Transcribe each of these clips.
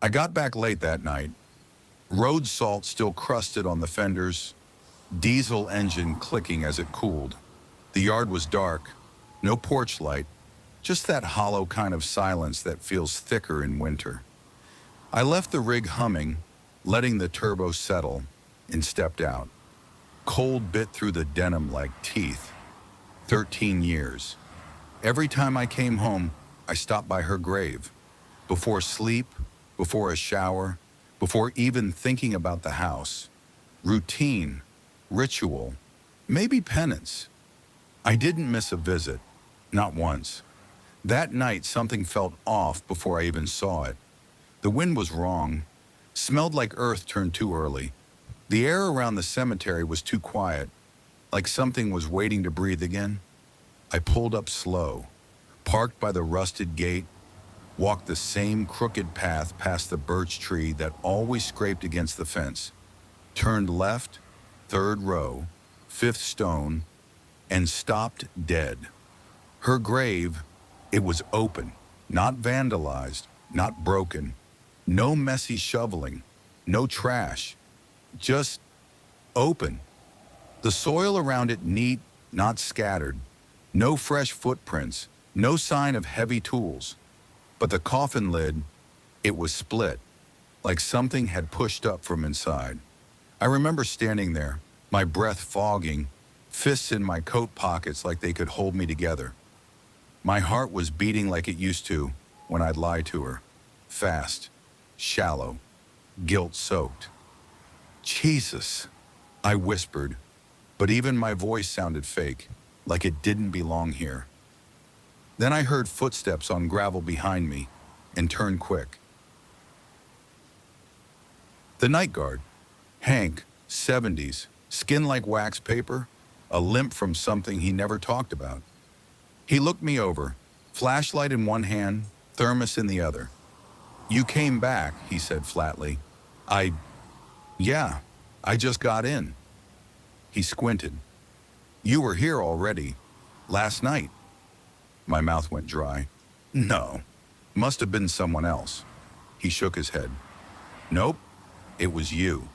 I got back late that night, road salt still crusted on the fenders, diesel engine clicking as it cooled. The yard was dark, no porch light, just that hollow kind of silence that feels thicker in winter. I left the rig humming, letting the turbo settle, and stepped out. Cold bit through the denim like teeth. 13 years. Every time I came home, I stopped by her grave. Before sleep, before a shower, before even thinking about the house. Routine, ritual, maybe penance. I didn't miss a visit, not once. That night, something felt off before I even saw it. The wind was wrong, smelled like earth turned too early. The air around the cemetery was too quiet, like something was waiting to breathe again. I pulled up slow, parked by the rusted gate, walked the same crooked path past the birch tree that always scraped against the fence, turned left, third row, fifth stone, and stopped dead. Her grave, it was open, not vandalized, not broken. No messy shoveling, no trash, just open. The soil around it neat, not scattered. No fresh footprints, no sign of heavy tools. But the coffin lid, it was split, like something had pushed up from inside. I remember standing there, my breath fogging, fists in my coat pockets like they could hold me together. My heart was beating like it used to when I'd lie to her. Fast, shallow, guilt-soaked. Jesus, I whispered, but even my voice sounded fake, like it didn't belong here. Then I heard footsteps on gravel behind me and turned quick. The night guard, Hank, 70s, skin like wax paper, a limp from something he never talked about. He looked me over, flashlight in one hand, thermos in the other. "You came back," he said flatly. Yeah, I just got in." He squinted. "You were here already, last night." My mouth went dry. "No, must have been someone else." He shook his head. "Nope, it was you.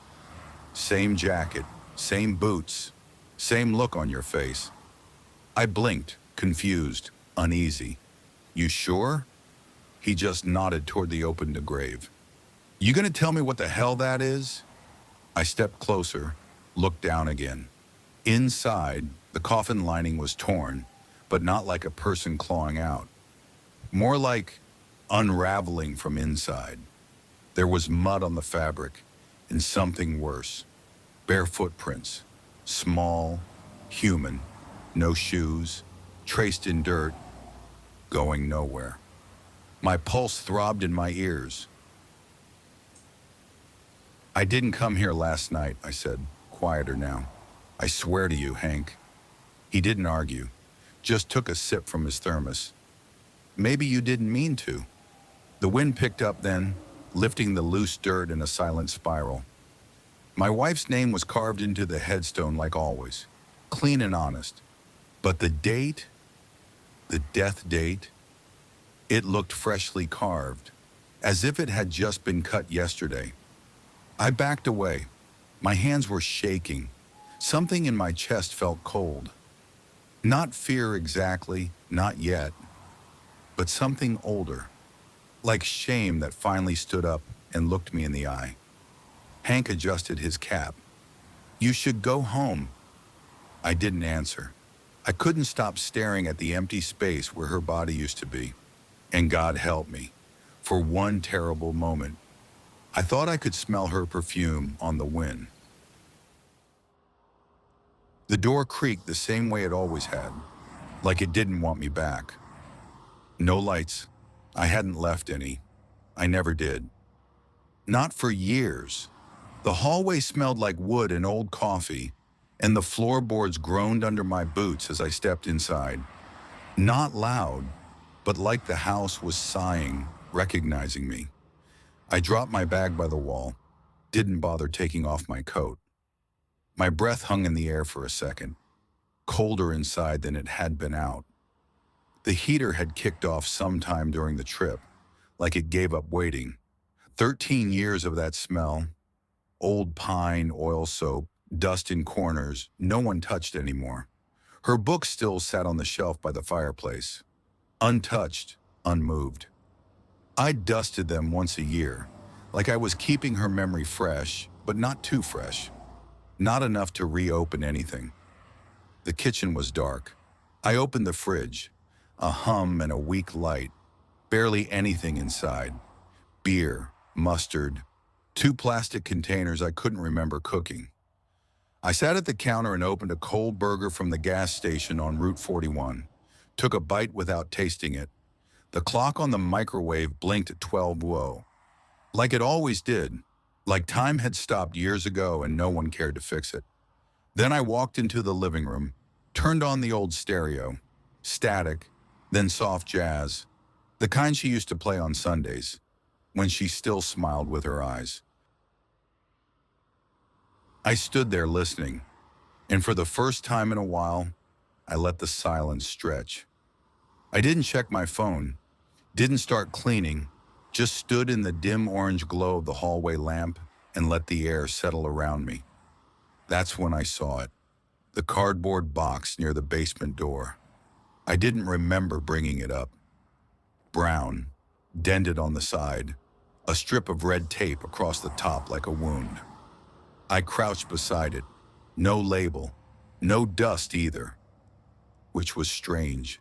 Same jacket, same boots, same look on your face." I blinked, confused, uneasy. "You sure?" He just nodded toward the opened grave. "You gonna tell me what the hell that is?" I stepped closer, looked down again. Inside, the coffin lining was torn, but not like a person clawing out. More like unraveling from inside. There was mud on the fabric, and something worse. Bare footprints, small, human, no shoes, traced in dirt, going nowhere. My pulse throbbed in my ears. "I didn't come here last night," I said, quieter now. "I swear to you, Hank." He didn't argue, just took a sip from his thermos. "Maybe you didn't mean to." The wind picked up then, lifting the loose dirt in a silent spiral. My wife's name was carved into the headstone like always, clean and honest. But the date, the death date, it looked freshly carved, as if it had just been cut yesterday. I backed away. My hands were shaking. Something in my chest felt cold. Not fear exactly, not yet, but something older, like shame that finally stood up and looked me in the eye. Hank adjusted his cap. "You should go home." I didn't answer. I couldn't stop staring at the empty space where her body used to be. And God help me, for one terrible moment, I thought I could smell her perfume on the wind. The door creaked the same way it always had, like it didn't want me back. No lights. I hadn't left any. I never did. Not for years. The hallway smelled like wood and old coffee, and the floorboards groaned under my boots as I stepped inside. Not loud, but like the house was sighing, recognizing me. I dropped my bag by the wall, didn't bother taking off my coat. My breath hung in the air for a second, colder inside than it had been out. The heater had kicked off sometime during the trip, like it gave up waiting. 13 years of that smell, old pine, oil soap, dust in corners, no one touched anymore. Her books still sat on the shelf by the fireplace, untouched, unmoved. I dusted them once a year, like I was keeping her memory fresh, but not too fresh. Not enough to reopen anything. The kitchen was dark. I opened the fridge, a hum and a weak light, barely anything inside. Beer, mustard, two plastic containers I couldn't remember cooking. I sat at the counter and opened a cold burger from the gas station on Route 41. Took a bite without tasting it. The clock on the microwave blinked at 12. Whoa. Like it always did. Like time had stopped years ago and no one cared to fix it. Then I walked into the living room, turned on the old stereo. Static, then soft jazz. The kind she used to play on Sundays, when she still smiled with her eyes. I stood there listening, and for the first time in a while, I let the silence stretch. I didn't check my phone, didn't start cleaning, just stood in the dim orange glow of the hallway lamp and let the air settle around me. That's when I saw it, the cardboard box near the basement door. I didn't remember bringing it up. Brown, dented on the side, a strip of red tape across the top like a wound. I crouched beside it, no label, no dust either, which was strange.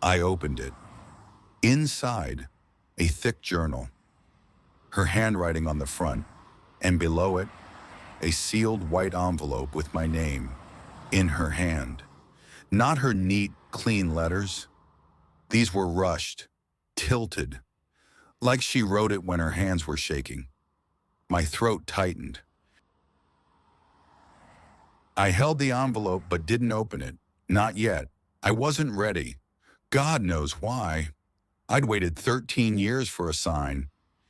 I opened it. Inside, a thick journal, her handwriting on the front, and below it, a sealed white envelope with my name in her hand. Not her neat, clean letters. These were rushed, tilted, like she wrote it when her hands were shaking. My throat tightened. I held the envelope but didn't open it. Not yet. I wasn't ready. God knows why. I'd waited 13 years for a sign,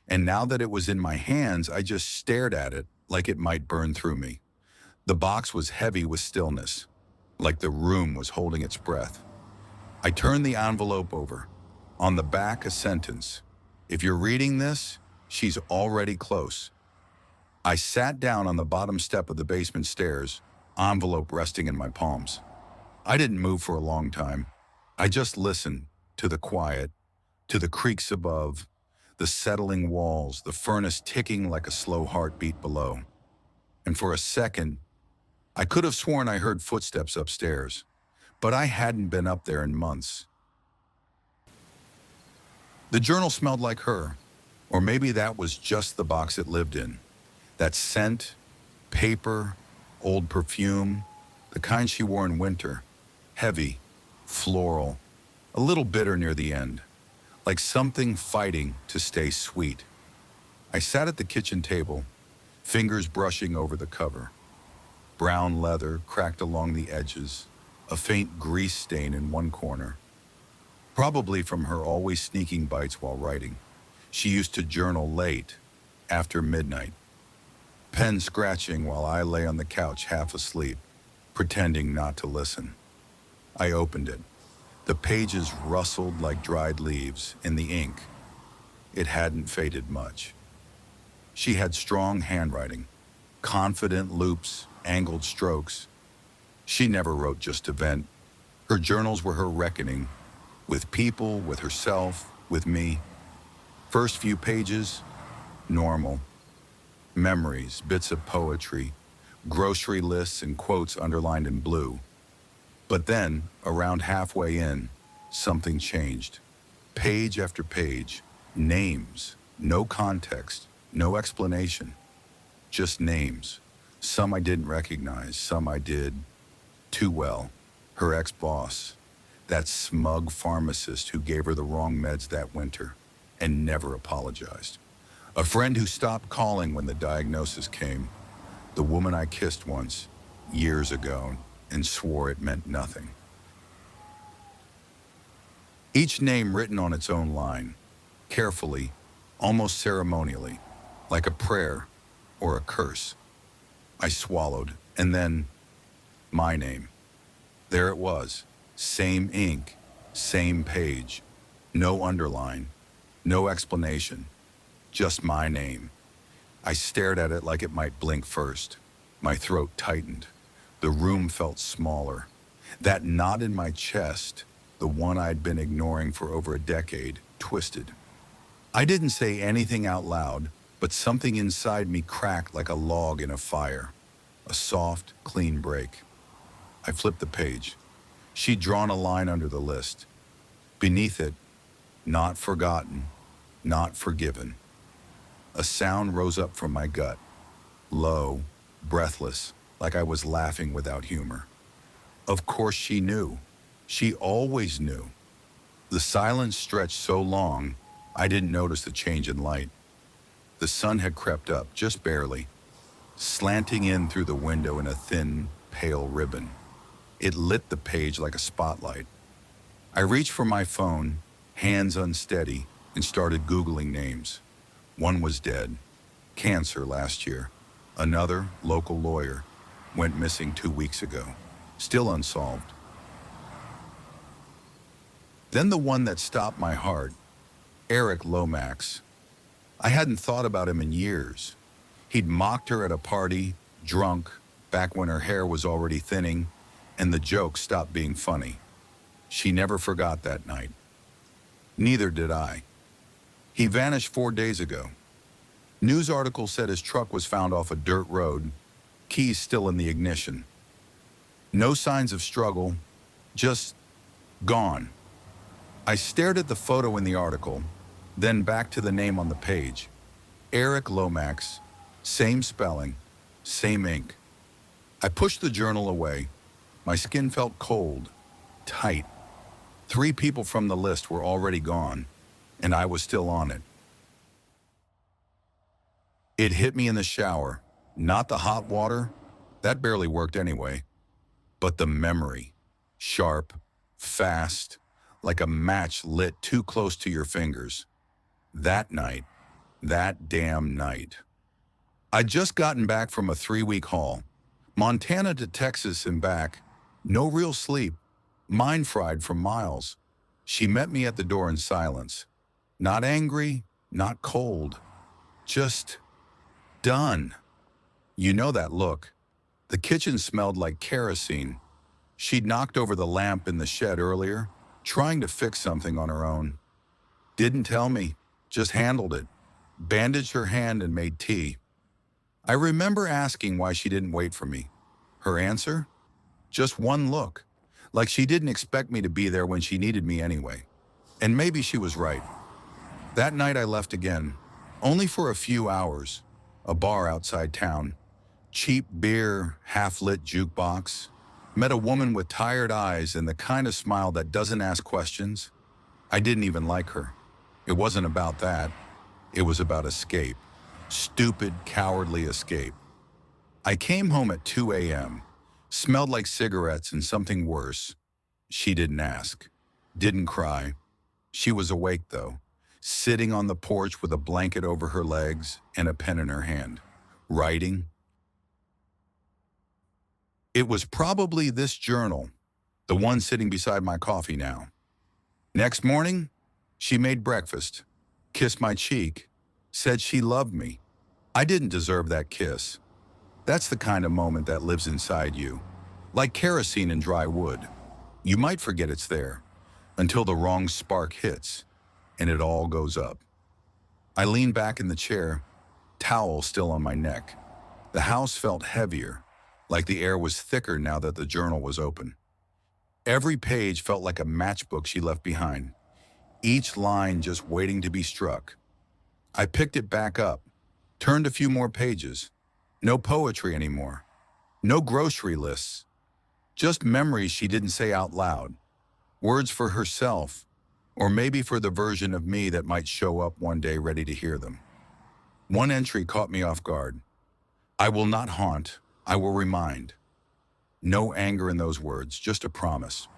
and now that it was in my hands, I just stared at it like it might burn through me. The box was heavy with stillness, like the room was holding its breath. I turned the envelope over. On the back, a sentence. If you're reading this, she's already close. I sat down on the bottom step of the basement stairs, envelope resting in my palms. I didn't move for a long time. I just listened to the quiet, to the creaks above, the settling walls, the furnace ticking like a slow heartbeat below. And for a second, I could have sworn I heard footsteps upstairs, but I hadn't been up there in months. The journal smelled like her, or maybe that was just the box it lived in. That scent, paper, old perfume, the kind she wore in winter, heavy, floral, a little bitter near the end, like something fighting to stay sweet. I sat at the kitchen table, fingers brushing over the cover. Brown leather cracked along the edges, a faint grease stain in one corner. Probably from her always sneaking bites while writing. She used to journal late, after midnight. Pen scratching while I lay on the couch half asleep, pretending not to listen. I opened it. The pages rustled like dried leaves, and the ink. It hadn't faded much. She had strong handwriting, confident loops, angled strokes. She never wrote just to vent. Her journals were her reckoning, with people, with herself, with me. First few pages, normal. Memories, bits of poetry, grocery lists and quotes underlined in blue. But then, around halfway in, something changed. Page after page, names, no context, no explanation. Just names. Some I didn't recognize, some I did. Too well. Her ex-boss, that smug pharmacist who gave her the wrong meds that winter and never apologized. A friend who stopped calling when the diagnosis came. The woman I kissed once, years ago, and swore it meant nothing. Each name written on its own line, carefully, almost ceremonially, like a prayer or a curse. I swallowed, and then, my name. There it was, same ink, same page, no underline, no explanation, just my name. I stared at it like it might blink first. My throat tightened. The room felt smaller. That knot in my chest, the one I'd been ignoring for over a decade, twisted. I didn't say anything out loud, but something inside me cracked like a log in a fire. A soft, clean break. I flipped the page. She'd drawn a line under the list. Beneath it, not forgotten, not forgiven. A sound rose up from my gut, low, breathless, like I was laughing without humor. Of course she knew. She always knew. The silence stretched so long, I didn't notice the change in light. The sun had crept up, just barely, slanting in through the window in a thin, pale ribbon. It lit the page like a spotlight. I reached for my phone, hands unsteady, and started Googling names. One was dead, cancer last year. Another, local lawyer, went missing 2 weeks ago, still unsolved. Then the one that stopped my heart, Eric Lomax. I hadn't thought about him in years. He'd mocked her at a party, drunk, back when her hair was already thinning, and the joke stopped being funny. She never forgot that night. Neither did I. He vanished 4 days ago. News article said his truck was found off a dirt road, keys still in the ignition. No signs of struggle, just gone. I stared at the photo in the article, then back to the name on the page. Eric Lomax, same spelling, same ink. I pushed the journal away. My skin felt cold, tight. 3 people from the list were already gone, and I was still on it. It hit me in the shower, not the hot water, that barely worked anyway, but the memory, sharp, fast, like a match lit too close to your fingers. That night, that damn night. I'd just gotten back from a 3-week haul, Montana to Texas and back, no real sleep, mind fried for miles. She met me at the door in silence. Not angry, not cold, just done. You know that look. The kitchen smelled like kerosene. She'd knocked over the lamp in the shed earlier, trying to fix something on her own. Didn't tell me, just handled it. Bandaged her hand and made tea. I remember asking why she didn't wait for me. Her answer? Just one look, like she didn't expect me to be there when she needed me anyway. And maybe she was right. That night I left again, only for a few hours. A bar outside town. Cheap beer, half-lit jukebox. Met a woman with tired eyes and the kind of smile that doesn't ask questions. I didn't even like her. It wasn't about that. It was about escape. Stupid, cowardly escape. I came home at 2 a.m. Smelled like cigarettes and something worse. She didn't ask. Didn't cry. She was awake, though, sitting on the porch with a blanket over her legs and a pen in her hand, writing. It was probably this journal, the one sitting beside my coffee now. Next morning, she made breakfast, kissed my cheek, said she loved me. I didn't deserve that kiss. That's the kind of moment that lives inside you, like kerosene in dry wood. You might forget it's there, until the wrong spark hits, and it all goes up. I leaned back in the chair, towel still on my neck. The house felt heavier, like the air was thicker now that the journal was open. Every page felt like a matchbook she left behind, each line just waiting to be struck. I picked it back up, turned a few more pages. No poetry anymore, no grocery lists, just memories she didn't say out loud, words for herself, or maybe for the version of me that might show up one day ready to hear them. One entry caught me off guard. I will not haunt, I will remind. No anger in those words, just a promise.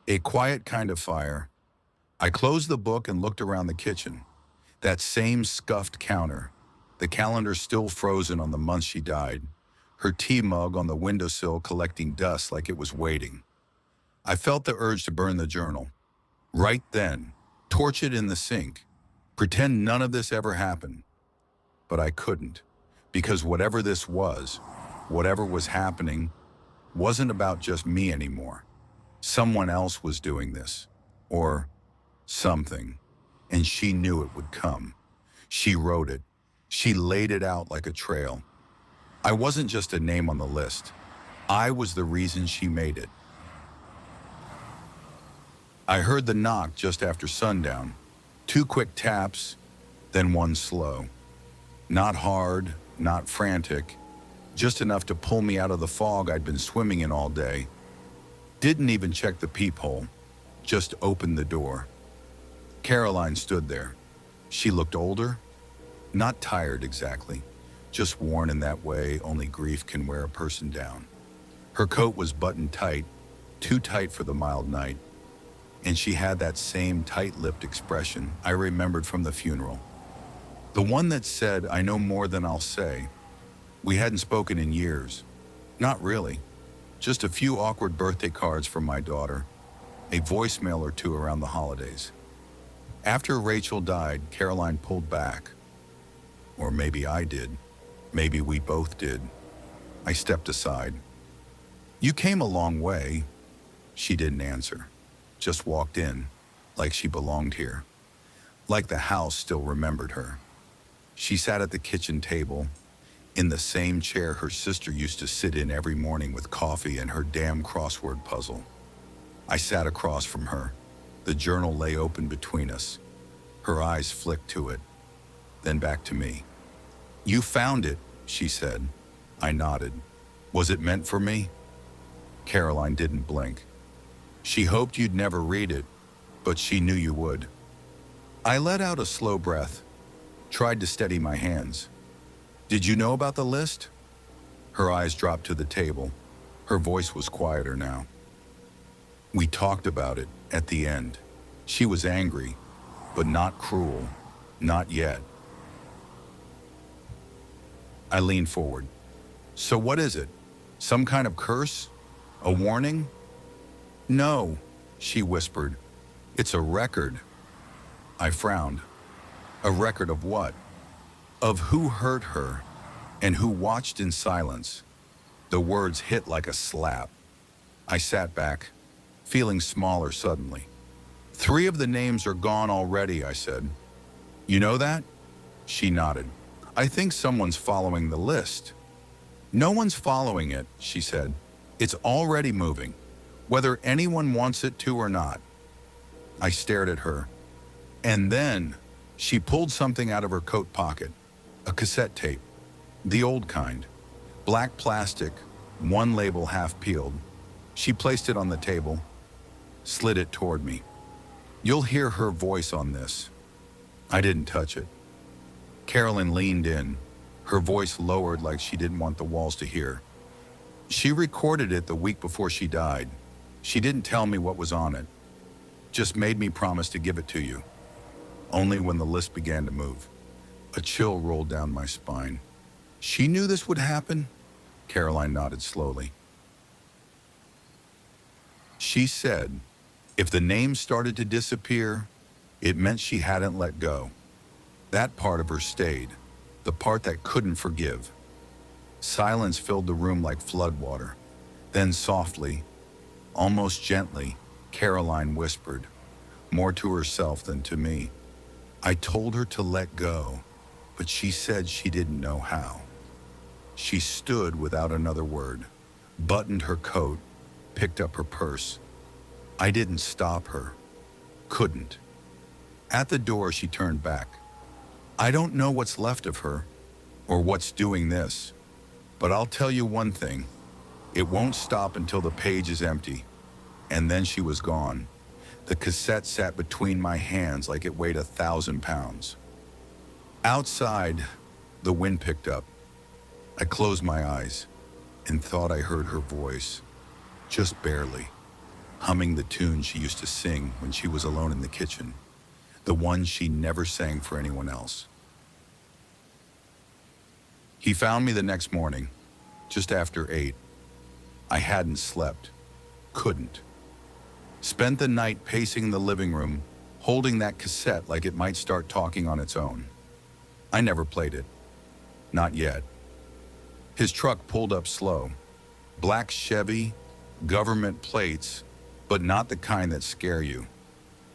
A quiet kind of fire. I closed the book and looked around the kitchen. That same scuffed counter, the calendar still frozen on the month she died, her tea mug on the windowsill collecting dust like it was waiting. I felt the urge to burn the journal. Right then, torch it in the sink. Pretend none of this ever happened. But I couldn't, because whatever this was, whatever was happening, wasn't about just me anymore. Someone else was doing this, or something, and she knew it would come. She wrote it. She laid it out like a trail. I wasn't just a name on the list. I was the reason she made it. I heard the knock just after sundown. 2 quick taps, then one slow. Not hard, not frantic, just enough to pull me out of the fog I'd been swimming in all day. Didn't even check the peephole, just opened the door. Caroline stood there. She looked older, not tired exactly, just worn in that way only grief can wear a person down. Her coat was buttoned tight, too tight for the mild night, and she had that same tight-lipped expression I remembered from the funeral. The one that said, "I know more than I'll say." We hadn't spoken in years. Not really. Just a few awkward birthday cards from my daughter, a voicemail or two around the holidays. After Rachel died, Caroline pulled back. Or maybe I did. Maybe we both did. I stepped aside. "You came a long way." She didn't answer. Just walked in, like she belonged here. Like the house still remembered her. She sat at the kitchen table, in the same chair her sister used to sit in every morning with coffee and her damn crossword puzzle. I sat across from her. The journal lay open between us. Her eyes flicked to it, then back to me. "You found it," she said. I nodded. "Was it meant for me?" Caroline didn't blink. "She hoped you'd never read it, but she knew you would." I let out a slow breath, tried to steady my hands. "Did you know about the list?" Her eyes dropped to the table. Her voice was quieter now. "We talked about it at the end." She was angry, but not cruel. Not yet. I leaned forward. "So what is it? Some kind of curse? A warning?" "No," she whispered. "It's a record." I frowned. A record of what? Of who hurt her and who watched in silence. The words hit like a slap. I sat back, feeling smaller suddenly. "3 of the names are gone already," I said. "You know that?" She nodded. "I think someone's following the list." "No one's following it," she said. "It's already moving, whether anyone wants it to or not." I stared at her. And then she pulled something out of her coat pocket. A cassette tape. The old kind. Black plastic, one label half peeled. She placed it on the table, slid it toward me. "You'll hear her voice on this." I didn't touch it. Carolyn leaned in, her voice lowered like she didn't want the walls to hear. "She recorded it the week before she died. She didn't tell me what was on it. Just made me promise to give it to you. Only when the list began to move." A chill rolled down my spine. "She knew this would happen?" Caroline nodded slowly. "She said, if the names started to disappear, it meant she hadn't let go. That part of her stayed, the part that couldn't forgive." Silence filled the room like floodwater. Then softly, almost gently, Caroline whispered, more to herself than to me. "I told her to let go, but she said she didn't know how." She stood without another word, buttoned her coat, picked up her purse. I didn't stop her. Couldn't. At the door, she turned back. "I don't know what's left of her, or what's doing this, but I'll tell you one thing. It won't stop until the page is empty." And then she was gone. The cassette sat between my hands like it weighed 1,000 pounds. Outside, the wind picked up. I closed my eyes and thought I heard her voice, just barely, humming the tune she used to sing when she was alone in the kitchen, the one she never sang for anyone else. He found me the next morning, just after 8. I hadn't slept. Couldn't. Spent the night pacing the living room, holding that cassette like it might start talking on its own. I never played it. Not yet. His truck pulled up slow. Black Chevy, government plates, but not the kind that scare you.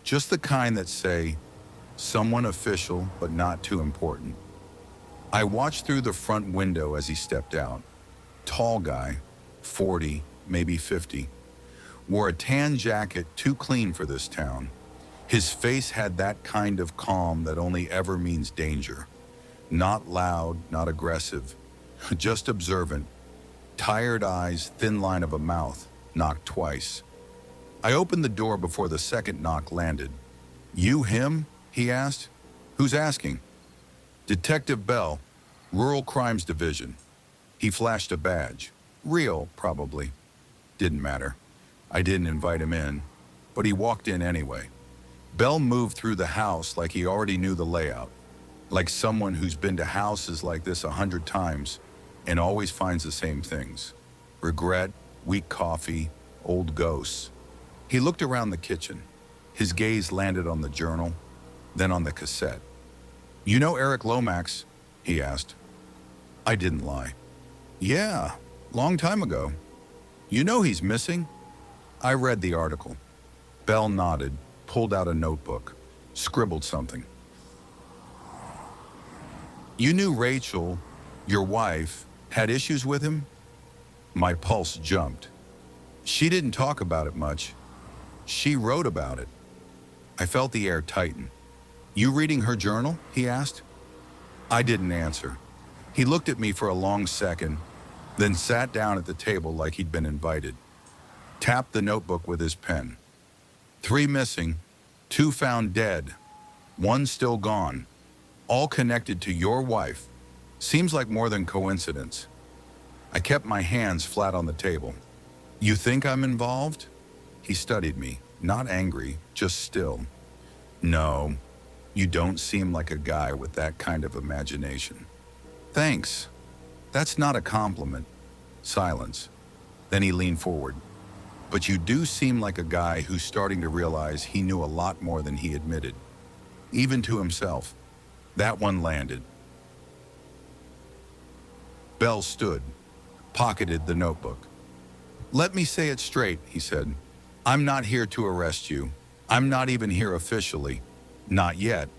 Just the kind that say, someone official but not too important. I watched through the front window as he stepped out. Tall guy, 40, maybe 50. Wore a tan jacket too clean for this town. His face had that kind of calm that only ever means danger. Not loud, not aggressive, just observant. Tired eyes, thin line of a mouth, knocked twice. I opened the door before the second knock landed. "You him?" he asked. "Who's asking?" "Detective Bell, Rural Crimes Division." He flashed a badge. Real, probably. Didn't matter. I didn't invite him in, but he walked in anyway. Bell moved through the house like he already knew the layout, like someone who's been to houses like this 100 times and always finds the same things. Regret, weak coffee, old ghosts. He looked around the kitchen. His gaze landed on the journal, then on the cassette. "You know Eric Lomax?" he asked. I didn't lie. "Yeah, long time ago." "You know he's missing?" I read the article. Bell nodded, pulled out a notebook, scribbled something. "You knew Rachel, your wife, had issues with him?" My pulse jumped. "She didn't talk about it much. She wrote about it." I felt the air tighten. "You reading her journal?" he asked. I didn't answer. He looked at me for a long second, then sat down at the table like he'd been invited. Tapped the notebook with his pen. 3 missing, 2 found dead, 1 still gone, all connected to your wife. Seems like more than coincidence. I kept my hands flat on the table. "You think I'm involved?" He studied me, not angry, just still. "No, you don't seem like a guy with that kind of imagination." "Thanks. That's not a compliment." Silence. Then he leaned forward. "But you do seem like a guy who's starting to realize he knew a lot more than he admitted, even to himself." That one landed. Bell stood, pocketed the notebook. "Let me say it straight," he said. "I'm not here to arrest you. I'm not even here officially. Not yet.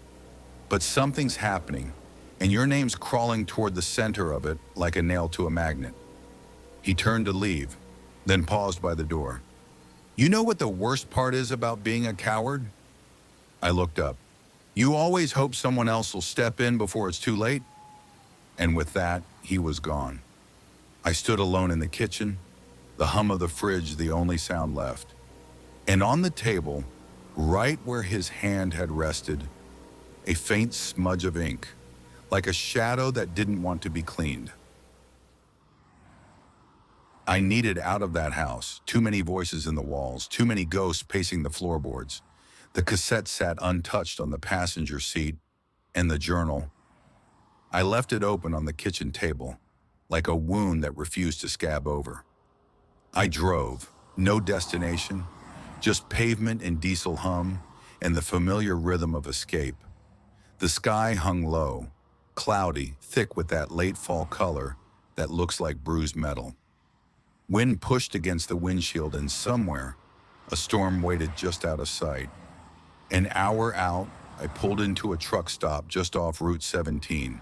But something's happening, and your name's crawling toward the center of it like a nail to a magnet." He turned to leave, then paused by the door. "You know what the worst part is about being a coward?" I looked up. "You always hope someone else will step in before it's too late?" And with that, he was gone. I stood alone in the kitchen, the hum of the fridge the only sound left. And on the table, right where his hand had rested, a faint smudge of ink, like a shadow that didn't want to be cleaned. I needed out of that house. Too many voices in the walls, too many ghosts pacing the floorboards. The cassette sat untouched on the passenger seat, and the journal. I left it open on the kitchen table, like a wound that refused to scab over. I drove, no destination, just pavement and diesel hum, and the familiar rhythm of escape. The sky hung low, cloudy, thick with that late fall color that looks like bruised metal. Wind pushed against the windshield, and somewhere, a storm waited just out of sight. An hour out, I pulled into a truck stop just off Route 17.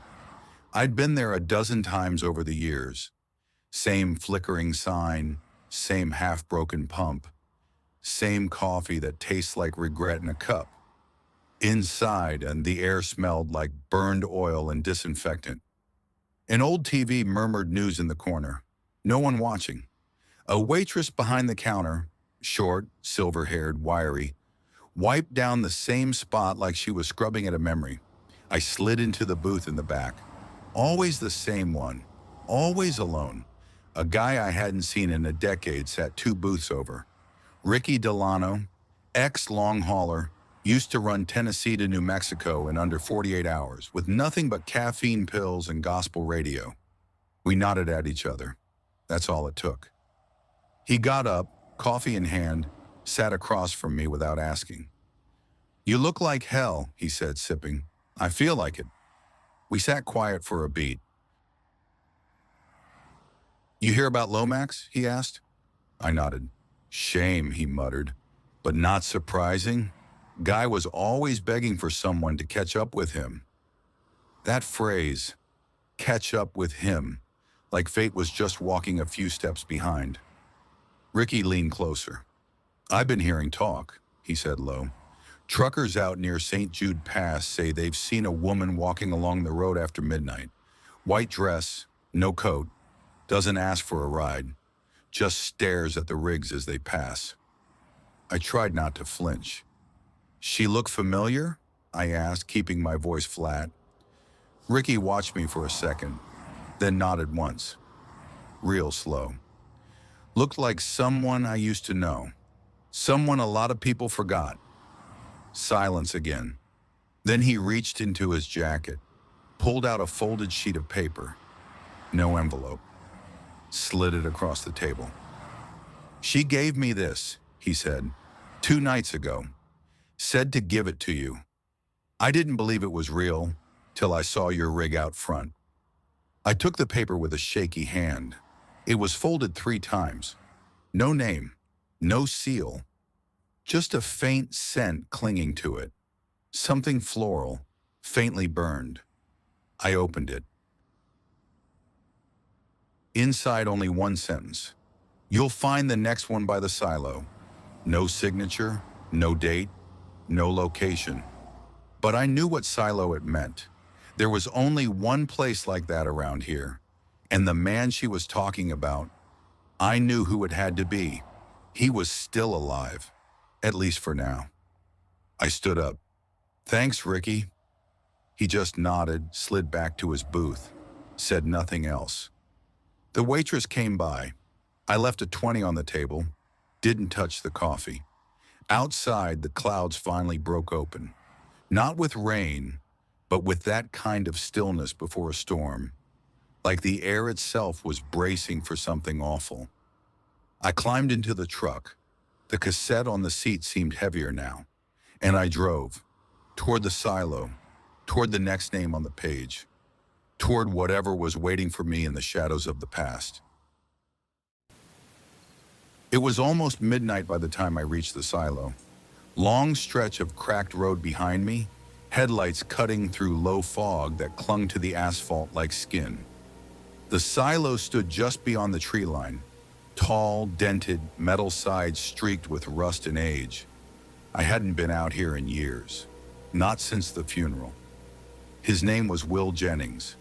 I'd been there a dozen times over the years. Same flickering sign, same half-broken pump, same coffee that tastes like regret in a cup. Inside, and the air smelled like burned oil and disinfectant. An old TV murmured news in the corner. No one watching. A waitress behind the counter, short, silver-haired, wiry, wiped down the same spot like she was scrubbing at a memory. I slid into the booth in the back. Always the same one. Always alone. A guy I hadn't seen in a decade sat 2 booths over. Ricky Delano, ex-long hauler, used to run Tennessee to New Mexico in under 48 hours with nothing but caffeine pills and gospel radio. We nodded at each other. That's all it took. He got up, coffee in hand, sat across from me without asking. You look like hell, he said, sipping. I feel like it. We sat quiet for a beat. You hear about Lomax? He asked. I nodded. Shame, he muttered. But not surprising. Guy was always begging for someone to catch up with him. That phrase, catch up with him, like fate was just walking a few steps behind. Ricky leaned closer. I've been hearing talk, he said low. Truckers out near St. Jude Pass say they've seen a woman walking along the road after midnight. White dress, no coat, doesn't ask for a ride, just stares at the rigs as they pass. I tried not to flinch. She look familiar? I asked, keeping my voice flat. Ricky watched me for a second, then nodded once. Real slow. Looked like someone I used to know. Someone a lot of people forgot. Silence again. Then he reached into his jacket, pulled out a folded sheet of paper. No envelope. Slid it across the table. She gave me this, he said, 2 nights ago. Said to give it to you. I didn't believe it was real till I saw your rig out front. I took the paper with a shaky hand. It was folded 3 times. No name, no seal, just a faint scent clinging to it. Something floral, faintly burned. I opened it. Inside only 1 sentence. You'll find the next one by the silo. No signature, no date, no location. But I knew what silo it meant. There was only one place like that around here. And the man she was talking about, I knew who it had to be. He was still alive, at least for now. I stood up. Thanks, Ricky. He just nodded, slid back to his booth, said nothing else. The waitress came by. I left a 20 on the table, didn't touch the coffee. Outside, the clouds finally broke open. Not with rain, but with that kind of stillness before a storm. Like the air itself was bracing for something awful. I climbed into the truck. The cassette on the seat seemed heavier now. And I drove. Toward the silo. Toward the next name on the page. Toward whatever was waiting for me in the shadows of the past. It was almost midnight by the time I reached the silo. Long stretch of cracked road behind me, headlights cutting through low fog that clung to the asphalt like skin. The silo stood just beyond the tree line, tall, dented, metal sides streaked with rust and age. I hadn't been out here in years, not since the funeral. His name was Will Jennings,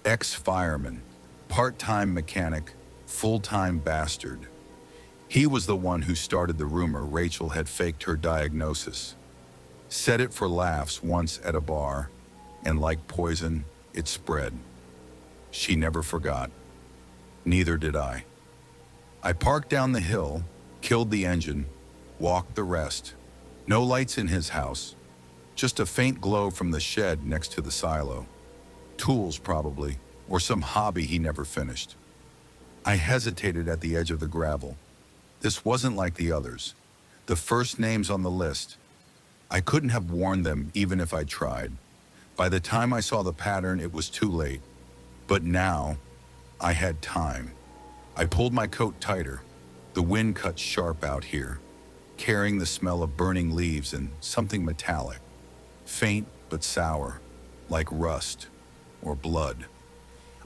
ex-fireman, part-time mechanic, full-time bastard. He was the one who started the rumor Rachel had faked her diagnosis. Said it for laughs once at a bar, and like poison, it spread. She never forgot. Neither did I. I parked down the hill, killed the engine, walked the rest. No lights in his house, just a faint glow from the shed next to the silo. Tools, probably, or some hobby he never finished. I hesitated at the edge of the gravel. This wasn't like the others. The first names on the list. I couldn't have warned them even if I tried. By the time I saw the pattern, it was too late. But now, I had time. I pulled my coat tighter. The wind cut sharp out here, carrying the smell of burning leaves and something metallic. Faint but sour, like rust or blood.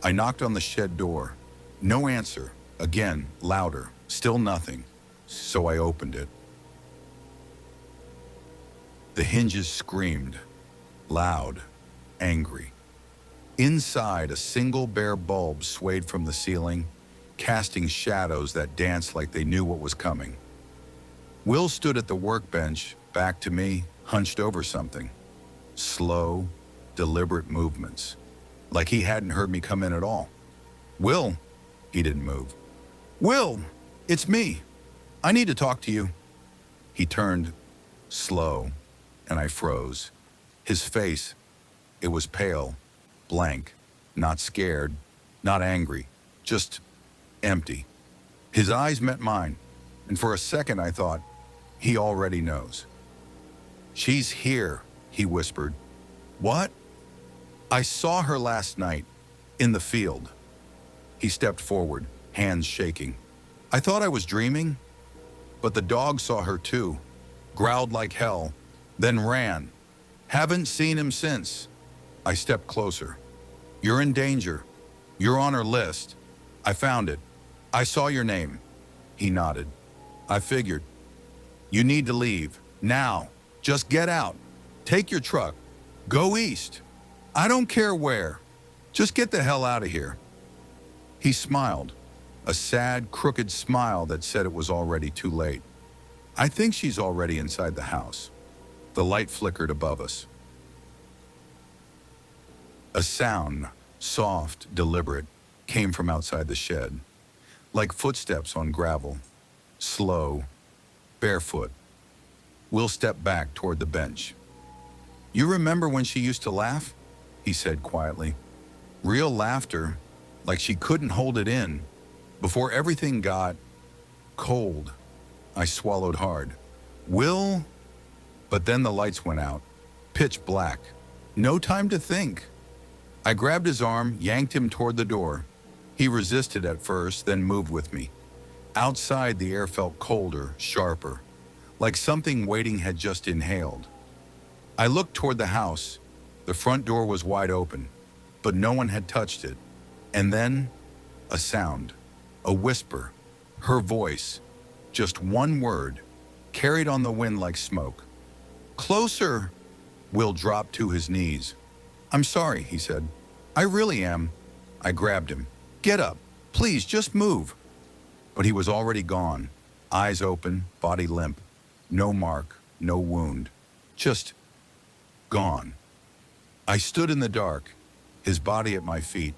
I knocked on the shed door. No answer. Again, louder. Still nothing. So I opened it. The hinges screamed. Loud. Angry. Inside, a single bare bulb swayed from the ceiling, casting shadows that danced like they knew what was coming. Will stood at the workbench, back to me, hunched over something. Slow, deliberate movements, like he hadn't heard me come in at all. Will, he didn't move. Will, it's me. I need to talk to you. He turned, slow, and I froze. His face, it was pale, blank, not scared, not angry, just empty. His eyes met mine, and for a second I thought, he already knows. She's here, he whispered. What? I saw her last night, in the field. He stepped forward, hands shaking. I thought I was dreaming, but the dog saw her too, growled like hell, then ran. Haven't seen him since. I stepped closer. You're in danger. You're on her list. I found it. I saw your name. He nodded. I figured. You need to leave. Now. Just get out. Take your truck. Go east. I don't care where. Just get the hell out of here. He smiled, a sad, crooked smile that said it was already too late. I think she's already inside the house. The light flickered above us. A sound, soft, deliberate, came from outside the shed, like footsteps on gravel, slow, barefoot. Will stepped back toward the bench. You remember when she used to laugh? He said quietly. Real laughter, like she couldn't hold it in, before everything got cold. I swallowed hard. Will? But then the lights went out, pitch black. No time to think. I grabbed his arm, yanked him toward the door. He resisted at first, then moved with me. Outside, the air felt colder, sharper, like something waiting had just inhaled. I looked toward the house. The front door was wide open, but no one had touched it. And then, a sound, a whisper, her voice, just one word, carried on the wind like smoke. Closer! Will dropped to his knees. I'm sorry, he said. I really am. I grabbed him. Get up. Please, just move. But he was already gone, eyes open, body limp. No mark, no wound. Just gone. I stood in the dark, his body at my feet,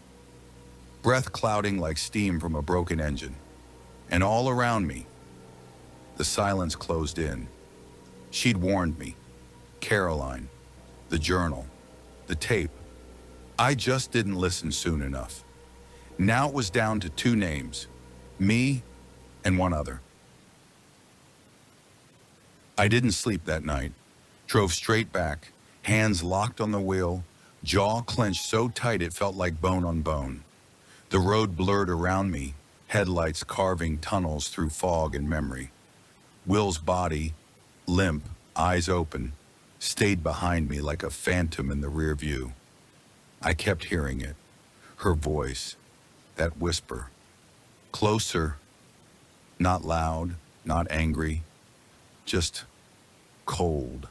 breath clouding like steam from a broken engine. And all around me, the silence closed in. She'd warned me. Caroline, the journal, the tape. I just didn't listen soon enough. Now it was down to two names, me and one other. I didn't sleep that night. Drove straight back, hands locked on the wheel, jaw clenched so tight it felt like bone on bone. The road blurred around me, headlights carving tunnels through fog and memory. Will's body, limp, eyes open, stayed behind me like a phantom in the rear view. I kept hearing it, her voice, that whisper. Closer, not loud, not angry, just cold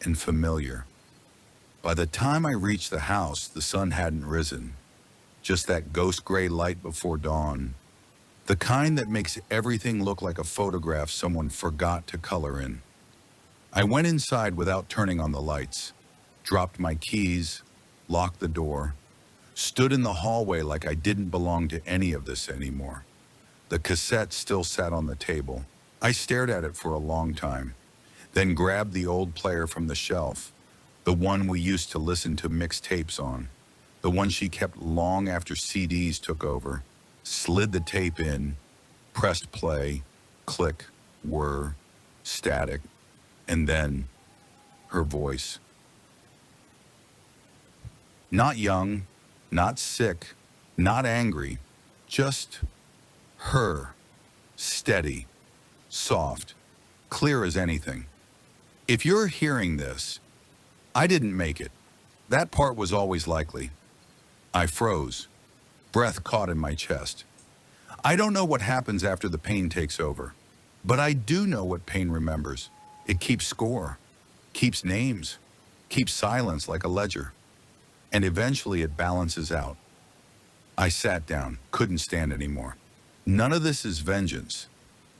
and familiar. By the time I reached the house, the sun hadn't risen, just that ghost gray light before dawn, the kind that makes everything look like a photograph someone forgot to color in. I went inside without turning on the lights, dropped my keys, locked the door, stood in the hallway like I didn't belong to any of this anymore. The cassette still sat on the table. I stared at it for a long time, then grabbed the old player from the shelf, the one we used to listen to mixed tapes on, the one she kept long after CDs took over, slid the tape in, pressed play, click, whir, static, and then her voice. Not young, not sick, not angry, just her, steady, soft, clear as anything. If you're hearing this, I didn't make it. That part was always likely. I froze, breath caught in my chest. I don't know what happens after the pain takes over, but I do know what pain remembers. It keeps score, keeps names, keeps silence like a ledger, and eventually it balances out. I sat down, couldn't stand anymore. None of this is vengeance.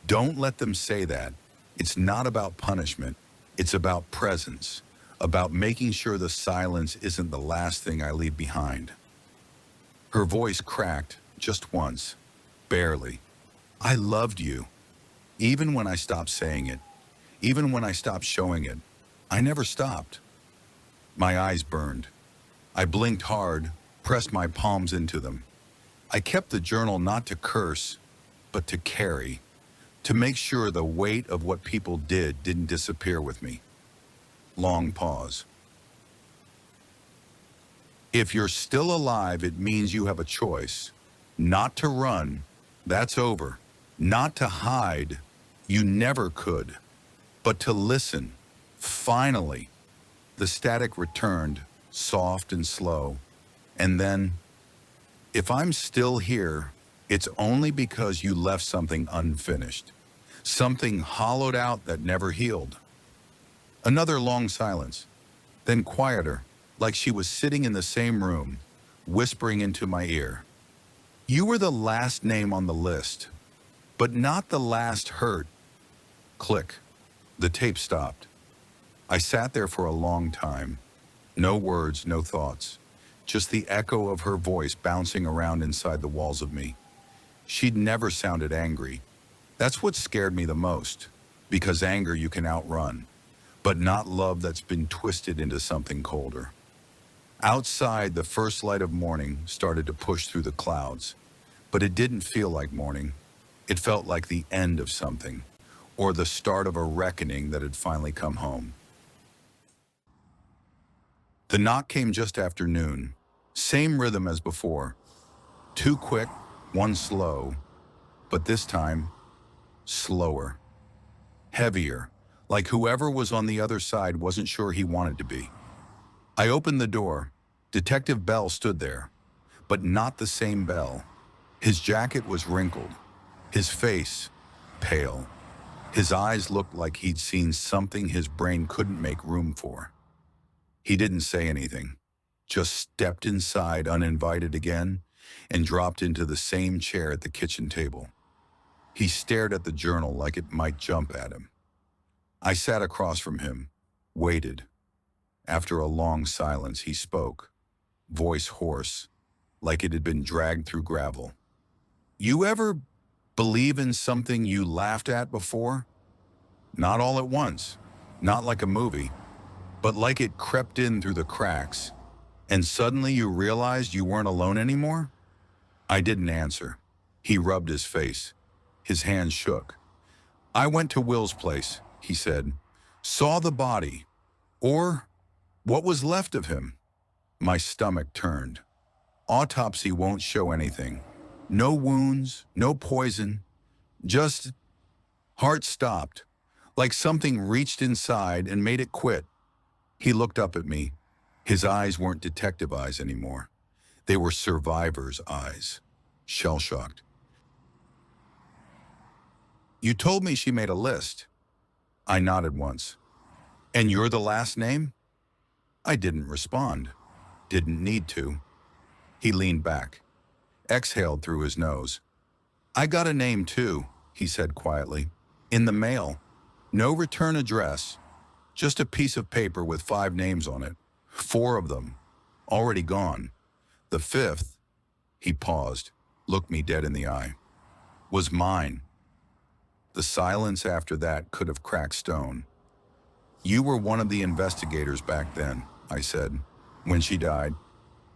Don't let them say that. It's not about punishment. It's about presence, about making sure the silence isn't the last thing I leave behind. Her voice cracked just once, barely. I loved you. Even when I stopped saying it, even when I stopped showing it, I never stopped. My eyes burned. I blinked hard, pressed my palms into them. I kept the journal not to curse, but to carry, to make sure the weight of what people did didn't disappear with me. Long pause. If you're still alive, it means you have a choice. Not to run, that's over. Not to hide, you never could. But to listen. Finally, the static returned, soft and slow. And then, if I'm still here, it's only because you left something unfinished. Something hollowed out that never healed. Another long silence, then quieter, like she was sitting in the same room, whispering into my ear. You were the last name on the list, but not the last hurt. Click. The tape stopped. I sat there for a long time. No words, no thoughts. Just the echo of her voice bouncing around inside the walls of me. She'd never sounded angry. That's what scared me the most, because anger you can outrun, but not love that's been twisted into something colder. Outside, the first light of morning started to push through the clouds, but it didn't feel like morning. It felt like the end of something, or the start of a reckoning that had finally come home. The knock came just after noon. Same rhythm as before. Two quick, one slow, but this time, slower. Heavier, like whoever was on the other side wasn't sure he wanted to be. I opened the door. Detective Bell stood there, but not the same Bell. His jacket was wrinkled, his face pale. His eyes looked like he'd seen something his brain couldn't make room for. He didn't say anything, just stepped inside uninvited again and dropped into the same chair at the kitchen table. He stared at the journal like it might jump at him. I sat across from him, waited. After a long silence, he spoke, voice hoarse, like it had been dragged through gravel. You ever believe in something you laughed at before? Not all at once, not like a movie, but like it crept in through the cracks, and suddenly you realized you weren't alone anymore? I didn't answer. He rubbed his face. His hands shook. I went to Will's place, he said. Saw the body, or what was left of him. My stomach turned. Autopsy won't show anything. No wounds, no poison, just heart stopped, like something reached inside and made it quit. He looked up at me. His eyes weren't detective eyes anymore. They were survivor's eyes, shell-shocked. You told me she made a list. I nodded once. And you're the last name? I didn't respond. Didn't need to. He leaned back, exhaled through his nose. I got a name too, he said quietly. In the mail. No return address. Just a piece of paper with 5 names on it. 4 of them. Already gone. The 5th, he paused, looked me dead in the eye, was mine. The silence after that could have cracked stone. You were one of the investigators back then, I said. When she died.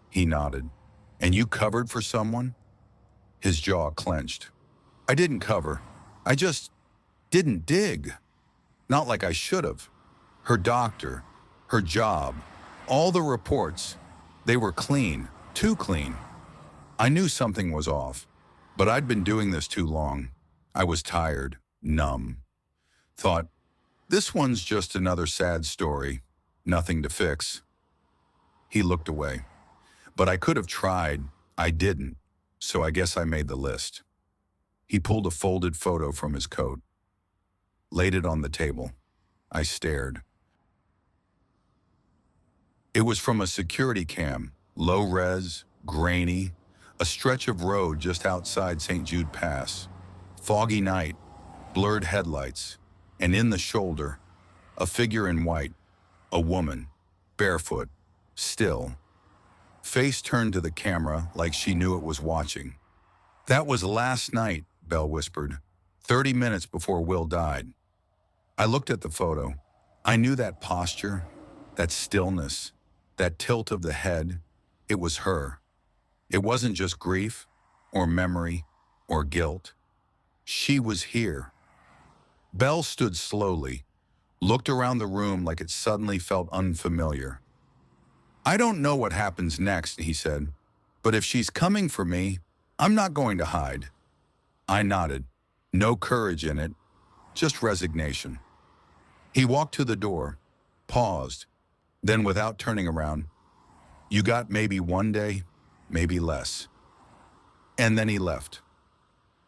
He nodded. And you covered for someone? His jaw clenched. I didn't cover. I just didn't dig. Not like I should have. Her doctor, her job, all the reports, they were clean, too clean. I knew something was off, but I'd been doing this too long. I was tired, numb. Thought, this one's just another sad story, nothing to fix. He looked away. But I could have tried. I didn't, so I guess I made the list. He pulled a folded photo from his coat, laid it on the table. I stared. It was from a security cam, low res, grainy, a stretch of road just outside St. Jude Pass. Foggy night, blurred headlights, and in the shoulder, a figure in white, a woman, barefoot, still. Face turned to the camera like she knew it was watching. That was last night, Belle whispered, 30 minutes before Will died. I looked at the photo. I knew that posture, that stillness, that tilt of the head. It was her. It wasn't just grief, or memory, or guilt. She was here. Belle stood slowly, looked around the room like it suddenly felt unfamiliar. I don't know what happens next, he said, but if she's coming for me, I'm not going to hide. I nodded. No courage in it, just resignation. He walked to the door, paused, then without turning around, you got maybe one day, maybe less. And then he left.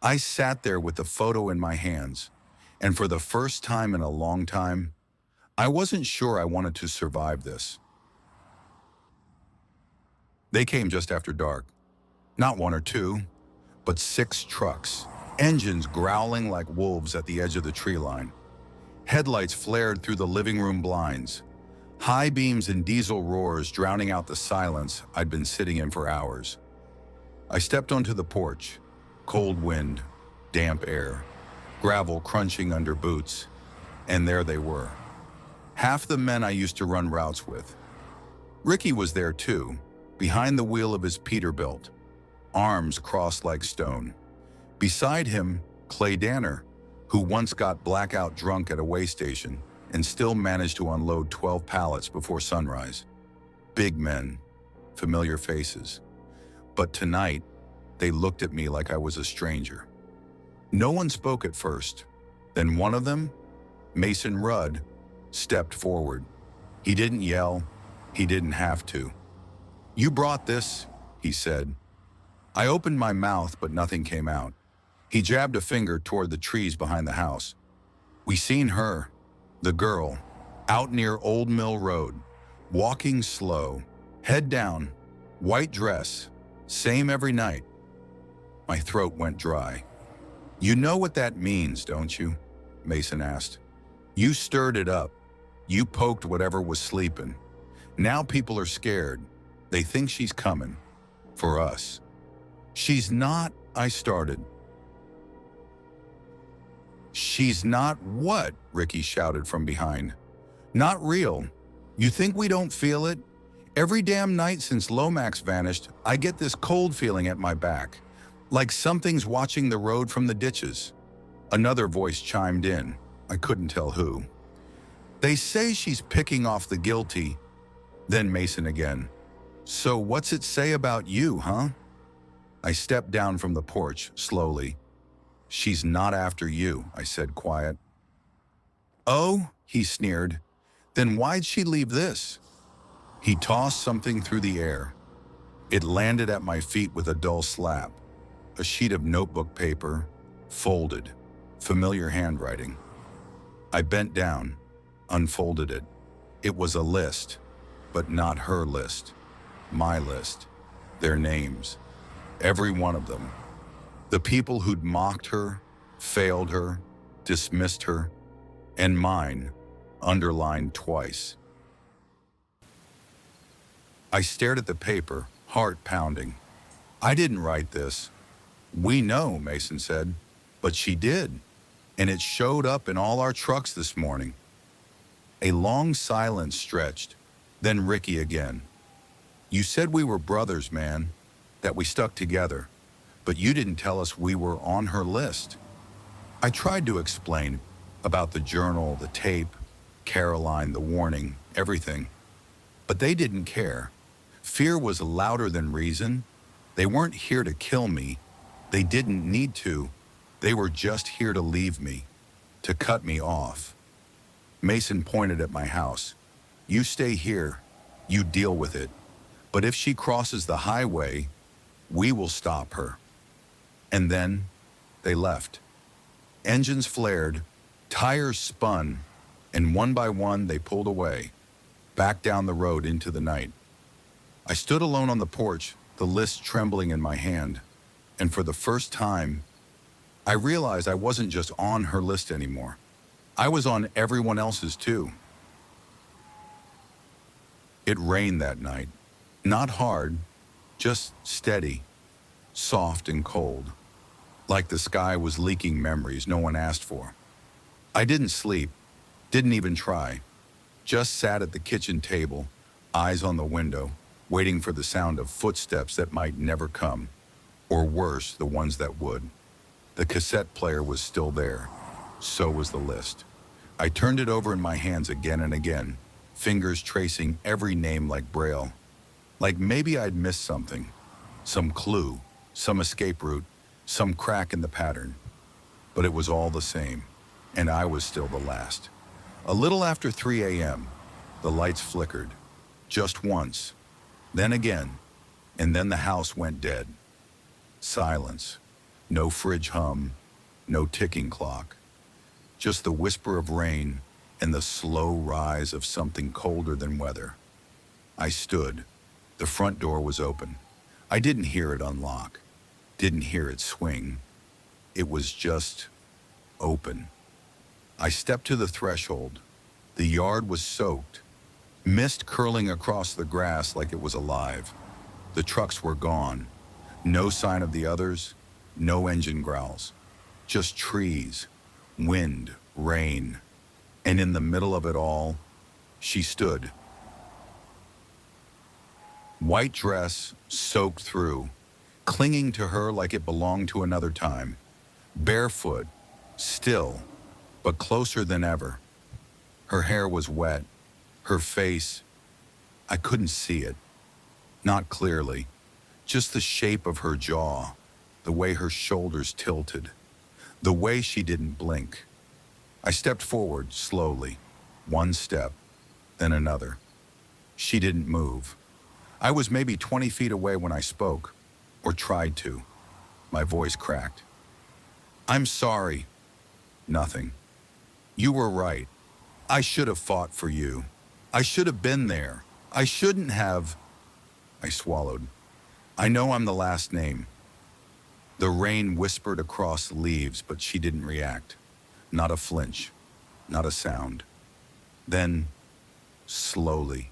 I sat there with the photo in my hands, and for the first time in a long time, I wasn't sure I wanted to survive this. They came just after dark. Not one or two, but 6 trucks, engines growling like wolves at the edge of the tree line. Headlights flared through the living room blinds, high beams and diesel roars drowning out the silence I'd been sitting in for hours. I stepped onto the porch, cold wind, damp air, gravel crunching under boots, and there they were. Half the men I used to run routes with. Ricky was there too, behind the wheel of his Peterbilt, arms crossed like stone. Beside him, Clay Danner, who once got blackout drunk at a way station and still managed to unload 12 pallets before sunrise. Big men, familiar faces. But tonight, they looked at me like I was a stranger. No one spoke at first. Then one of them, Mason Rudd, stepped forward. He didn't yell. He didn't have to. "You brought this," he said. I opened my mouth, but nothing came out. He jabbed a finger toward the trees behind the house. "We seen her, the girl, out near Old Mill Road, walking slow, head down, white dress, same every night." My throat went dry. "You know what that means, don't you?" Mason asked. "You stirred it up. You poked whatever was sleeping. Now people are scared. They think she's coming. For us." "She's not," I started. "She's not what?" Ricky shouted from behind. "Not real. You think we don't feel it? Every damn night since Lomax vanished, I get this cold feeling at my back, like something's watching the road from the ditches." Another voice chimed in. I couldn't tell who. "They say she's picking off the guilty." Then Mason again. "So what's it say about you, huh?" I stepped down from the porch, slowly. "She's not after you," I said, quiet. "Oh," he sneered. "Then why'd she leave this?" He tossed something through the air. It landed at my feet with a dull slap. A sheet of notebook paper, folded, familiar handwriting. I bent down, unfolded it. It was a list, but not her list. My list. Their names. Every one of them. The people who'd mocked her, failed her, dismissed her, and mine, underlined twice. I stared at the paper, heart pounding. "I didn't write this." "We know," Mason said, "but she did, and it showed up in all our trucks this morning." A long silence stretched, then Ricky again. "You said we were brothers, man, that we stuck together, but you didn't tell us we were on her list." I tried to explain about the journal, the tape, Caroline, the warning, everything. But they didn't care. Fear was louder than reason. They weren't here to kill me. They didn't need to. They were just here to leave me, to cut me off. Mason pointed at my house. "You stay here. You deal with it. But if she crosses the highway, we will stop her." And then they left. Engines flared, tires spun, and one by one they pulled away, back down the road into the night. I stood alone on the porch, the list trembling in my hand, and for the first time, I realized I wasn't just on her list anymore. I was on everyone else's too. It rained that night. Not hard, just steady, soft and cold, like the sky was leaking memories no one asked for. I didn't sleep, didn't even try, just sat at the kitchen table, eyes on the window, waiting for the sound of footsteps that might never come, or worse, the ones that would. The cassette player was still there, so was the list. I turned it over in my hands again and again, fingers tracing every name like Braille. Like maybe I'd missed something, some clue, some escape route, some crack in the pattern. But it was all the same, and I was still the last. A little after 3 a.m., the lights flickered. Just once, then again, and then the house went dead. Silence. No fridge hum, no ticking clock. Just the whisper of rain and the slow rise of something colder than weather. I stood. The front door was open. I didn't hear it unlock, didn't hear it swing. It was just open. I stepped to the threshold. The yard was soaked, mist curling across the grass like it was alive. The trucks were gone. No sign of the others, no engine growls. Just trees, wind, rain. And in the middle of it all, she stood. White dress, soaked through, clinging to her like it belonged to another time. Barefoot, still, but closer than ever. Her hair was wet. Her face, I couldn't see it. Not clearly. Just the shape of her jaw, the way her shoulders tilted, the way she didn't blink. I stepped forward slowly, one step, then another. She didn't move. I was maybe 20 feet away when I spoke, or tried to. My voice cracked. I'm sorry. Nothing. You were right. I should have fought for you. I should have been there. I shouldn't have. I swallowed. I know I'm the last name. The rain whispered across the leaves, but she didn't react. Not a flinch, not a sound. Then, slowly,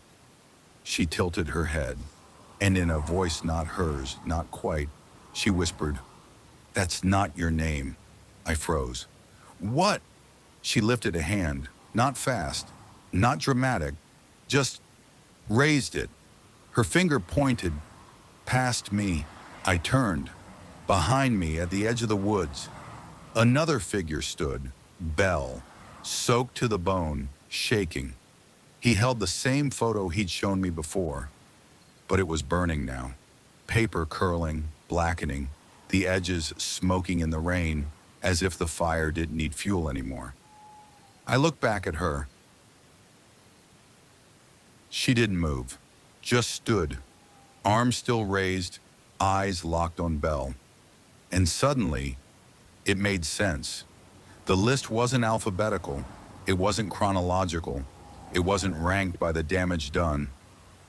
she tilted her head, and in a voice not hers, not quite, she whispered, "That's not your name." I froze. What? She lifted a hand, not fast, not dramatic, just raised it. Her finger pointed past me. I turned. Behind me, at the edge of the woods, another figure stood, Bell, soaked to the bone, shaking. He held the same photo he'd shown me before, but it was burning now. Paper curling, blackening, the edges smoking in the rain, as if the fire didn't need fuel anymore. I looked back at her. She didn't move, just stood, arms still raised, eyes locked on Bell. And suddenly, it made sense. The list wasn't alphabetical, it wasn't chronological, it wasn't ranked by the damage done.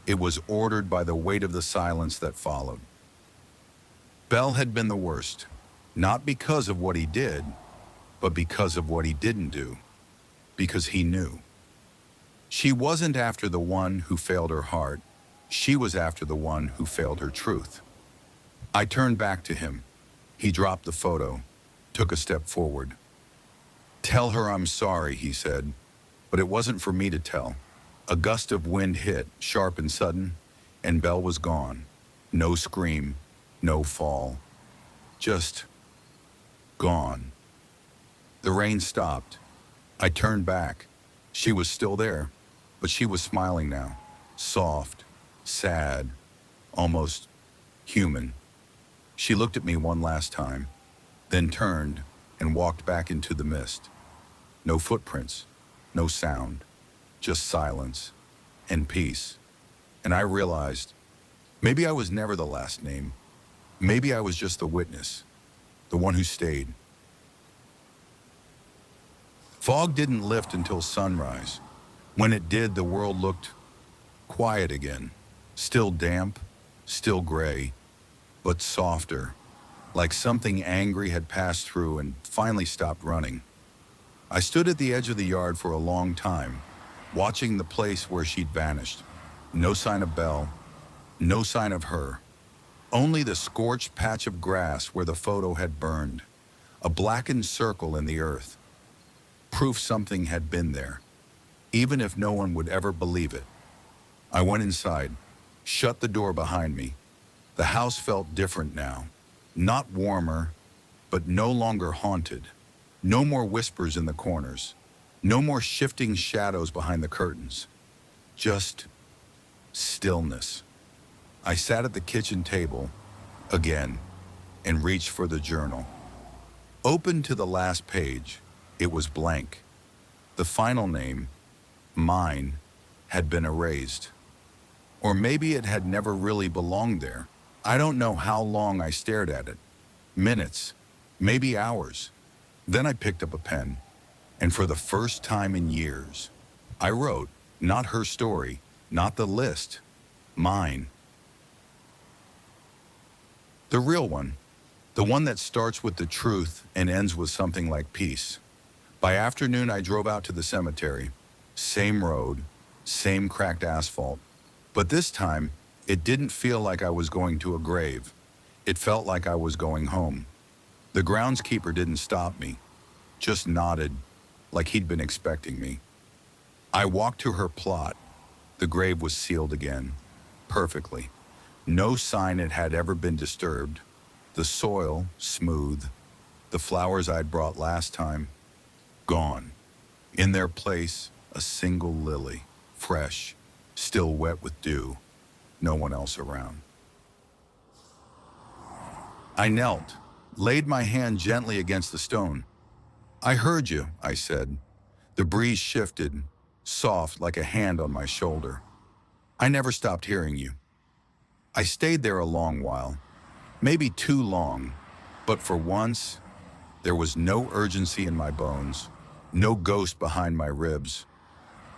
It was ordered by the weight of the silence that followed. Bell had been the worst, not because of what he did, but because of what he didn't do, because he knew. She wasn't after the one who failed her heart, she was after the one who failed her truth. I turned back to him. He dropped the photo, took a step forward. "Tell her I'm sorry," he said, but it wasn't for me to tell. A gust of wind hit, sharp and sudden, and Bell was gone. No scream, no fall, just gone. The rain stopped. I turned back. She was still there, but she was smiling now, soft, sad, almost human. She looked at me one last time, then turned and walked back into the mist. No footprints, no sound, just silence and peace. And I realized, maybe I was never the last name. Maybe I was just the witness, the one who stayed. Fog didn't lift until sunrise. When it did, the world looked quiet again, still damp, still gray, but softer, like something angry had passed through and finally stopped running. I stood at the edge of the yard for a long time, watching the place where she'd vanished. No sign of Bell, no sign of her. Only the scorched patch of grass where the photo had burned, a blackened circle in the earth. Proof something had been there, even if no one would ever believe it. I went inside, shut the door behind me. The house felt different now, not warmer, but no longer haunted. No more whispers in the corners. No more shifting shadows behind the curtains. Just stillness. I sat at the kitchen table, again, and reached for the journal. Open to the last page, it was blank. The final name, mine, had been erased. Or maybe it had never really belonged there. I don't know how long I stared at it. Minutes, maybe hours. Then I picked up a pen, and for the first time in years, I wrote, not her story, not the list, mine. The real one. The one that starts with the truth and ends with something like peace. By afternoon, I drove out to the cemetery. Same road, same cracked asphalt. But this time, it didn't feel like I was going to a grave. It felt like I was going home. The groundskeeper didn't stop me, just nodded, like he'd been expecting me. I walked to her plot. The grave was sealed again, perfectly. No sign it had ever been disturbed. The soil, smooth. The flowers I'd brought last time, gone. In their place, a single lily, fresh, still wet with dew. No one else around. I knelt, laid my hand gently against the stone. I heard you, I said. The breeze shifted, soft like a hand on my shoulder. I never stopped hearing you. I stayed there a long while, maybe too long, but for once, there was no urgency in my bones, no ghost behind my ribs.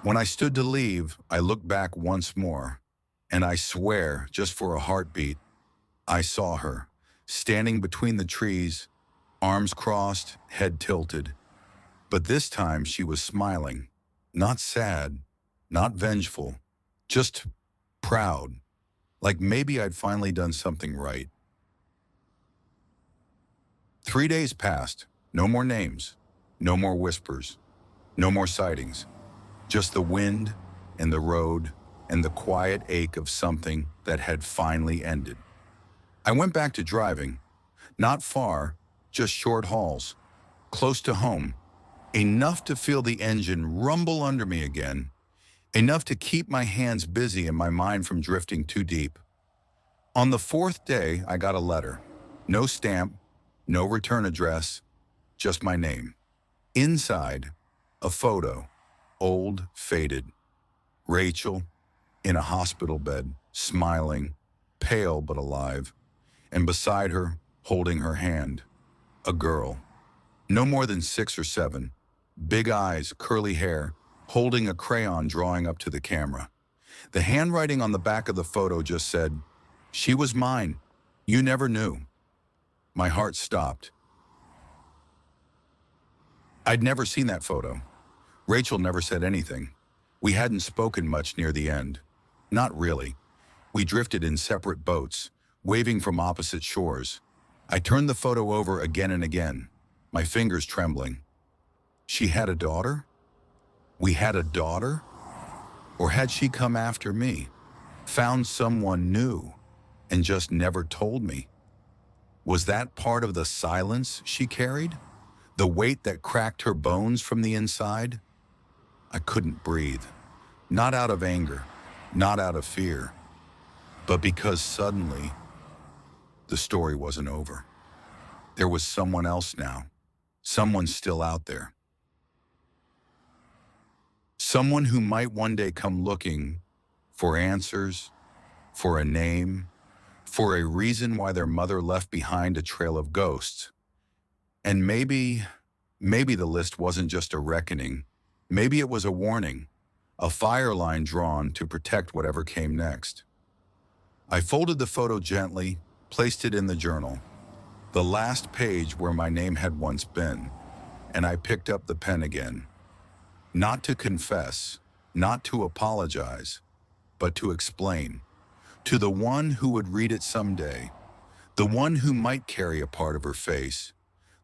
When I stood to leave, I looked back once more, and I swear, just for a heartbeat, I saw her, standing between the trees, arms crossed, head tilted. But this time she was smiling, not sad, not vengeful, just proud, like maybe I'd finally done something right. 3 days passed, no more names, no more whispers, no more sightings, just the wind and the road and the quiet ache of something that had finally ended. I went back to driving, not far, just short hauls, close to home, enough to feel the engine rumble under me again, enough to keep my hands busy and my mind from drifting too deep. On the 4th day, I got a letter. No stamp, no return address, just my name. Inside, a photo, old, faded. Rachel, in a hospital bed, smiling, pale but alive, and beside her, holding her hand, a girl, no more than 6 or 7, big eyes, curly hair, holding a crayon drawing up to the camera. The handwriting on the back of the photo just said, "She was mine. You never knew." My heart stopped. I'd never seen that photo. Rachel never said anything. We hadn't spoken much near the end. Not really. We drifted in separate boats, waving from opposite shores. I turned the photo over again and again, my fingers trembling. She had a daughter? We had a daughter? Or had she come after me, found someone new, and just never told me? Was that part of the silence she carried? The weight that cracked her bones from the inside? I couldn't breathe. Not out of anger, not out of fear, but because suddenly, the story wasn't over. There was someone else now, someone still out there. Someone who might one day come looking for answers, for a name, for a reason why their mother left behind a trail of ghosts. And maybe the list wasn't just a reckoning. Maybe it was a warning, a fire line drawn to protect whatever came next. I folded the photo gently, placed it in the journal, the last page where my name had once been, and I picked up the pen again. Not to confess, not to apologize, but to explain. To the one who would read it someday, the one who might carry a part of her face,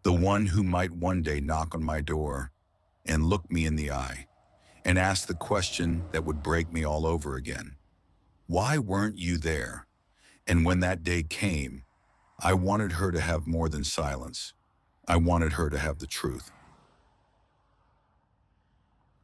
the one who might one day knock on my door and look me in the eye and ask the question that would break me all over again. Why weren't you there? And when that day came, I wanted her to have more than silence. I wanted her to have the truth.